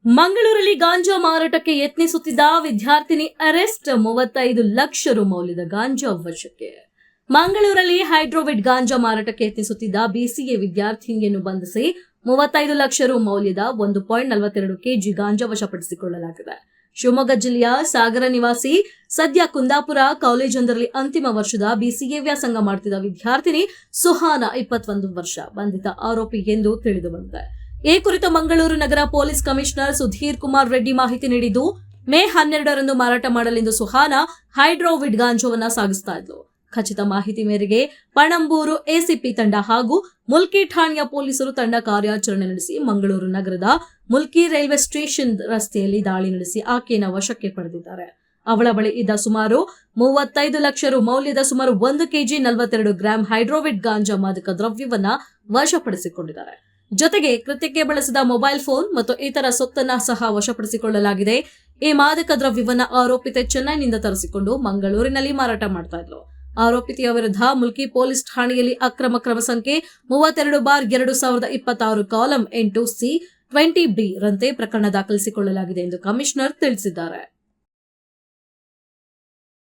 ಮಂಗಳೂರಲ್ಲಿ ಗಾಂಜಾ ಮಾರಾಟಕ್ಕೆ ಯತ್ನಿಸುತ್ತಿದ್ದ ವಿದ್ಯಾರ್ಥಿನಿ ಅರೆಸ್ಟ್. 35 ಲಕ್ಷ ರು ಮೌಲ್ಯದ ಗಾಂಜಾ ವಶಕ್ಕೆ. ಮಂಗಳೂರಲ್ಲಿ ಹೈಡ್ರೋವಿಡ್ ಗಾಂಜಾ ಮಾರಾಟಕ್ಕೆ ಯತ್ನಿಸುತ್ತಿದ್ದ ಬಿಸಿಎ ವಿದ್ಯಾರ್ಥಿನಿಯನ್ನು ಬಂಧಿಸಿ 35 ಲಕ್ಷ ರು ಮೌಲ್ಯದ 1.42 ಕೆಜಿ ಗಾಂಜಾ ವಶಪಡಿಸಿಕೊಳ್ಳಲಾಗಿದೆ. ಶಿವಮೊಗ್ಗ ಜಿಲ್ಲೆಯ ಸಾಗರ ನಿವಾಸಿ, ಸದ್ಯ ಕುಂದಾಪುರ ಕಾಲೇಜೊಂದರಲ್ಲಿ ಅಂತಿಮ ವರ್ಷದ ಬಿಸಿಎ ವ್ಯಾಸಂಗ ಮಾಡುತ್ತಿದ್ದ ವಿದ್ಯಾರ್ಥಿನಿ ಸುಹಾನ 21 ವರ್ಷ ಬಂಧಿತ ಆರೋಪಿ ಎಂದು ತಿಳಿದುಬಂದಿದೆ. ಈ ಕುರಿತು ಮಂಗಳೂರು ನಗರ ಪೊಲೀಸ್ ಕಮಿಷನರ್ ಸುಧೀರ್ ಕುಮಾರ್ ರೆಡ್ಡಿ ಮಾಹಿತಿ ನೀಡಿದ್ದು, ಮೇ 12ರಂದು ಮಾರಾಟ ಮಾಡಲೆಂದು ಸುಹಾನ ಹೈಡ್ರೋವಿಡ್ ಗಾಂಜಾವನ್ನ ಸಾಗಿಸ್ತಾ ಇದ್ಲು. ಖಚಿತ ಮಾಹಿತಿ ಮೇರೆಗೆ ಪಣಂಬೂರು ಎಸಿಪಿ ತಂಡ ಹಾಗೂ ಮುಲ್ಕಿ ಠಾಣೆಯ ಪೊಲೀಸರು ತಂಡ ಕಾರ್ಯಾಚರಣೆ ನಡೆಸಿ ಮಂಗಳೂರು ನಗರದ ಮುಲ್ಕಿ ರೈಲ್ವೆ ಸ್ಟೇಷನ್ ರಸ್ತೆಯಲ್ಲಿ ದಾಳಿ ನಡೆಸಿ ಆಕೆಯನ್ನು ವಶಕ್ಕೆ ಪಡೆದಿದ್ದಾರೆ. ಅವಳ ಬಳಿ ಇದ್ದ ಸುಮಾರು 35 ಲಕ್ಷ ರು ಮೌಲ್ಯದ ಸುಮಾರು 1 ಕೆಜಿ 42 ಗ್ರಾಂ ಹೈಡ್ರೋವಿಡ್ ಗಾಂಜಾ ಮಾದಕ ದ್ರವ್ಯವನ್ನ ವಶಪಡಿಸಿಕೊಂಡಿದ್ದಾರೆ. ಜೊತೆಗೆ ಕೃತ್ಯಕ್ಕೆ ಬಳಸಿದ ಮೊಬೈಲ್ ಫೋನ್ ಮತ್ತು ಇತರ ಸೊತ್ತನ್ನ ಸಹ ವಶಪಡಿಸಿಕೊಳ್ಳಲಾಗಿದೆ. ಈ ಮಾದಕ ದ್ರವ್ಯವನ್ನ ಆರೋಪಿತೆ ಚೆನ್ನೈನಿಂದ ತರಿಸಿಕೊಂಡು ಮಂಗಳೂರಿನಲ್ಲಿ ಮಾರಾಟ ಮಾಡ್ತಾ ಇದ್ಲು. ಆರೋಪಿತೆಯ ವಿರುದ್ಧ ಮುಲ್ಕಿ ಪೊಲೀಸ್ ಠಾಣೆಯಲ್ಲಿ ಅಕ್ರಮ ಕ್ರಮ ಸಂಖ್ಯೆ 32/2026 ಕಾಲಂ 8C 20B ರಂತೆ ಪ್ರಕರಣ ದಾಖಲಿಸಿಕೊಳ್ಳಲಾಗಿದೆ ಎಂದು ಕಮಿಷನರ್ ತಿಳಿಸಿದ್ದಾರೆ.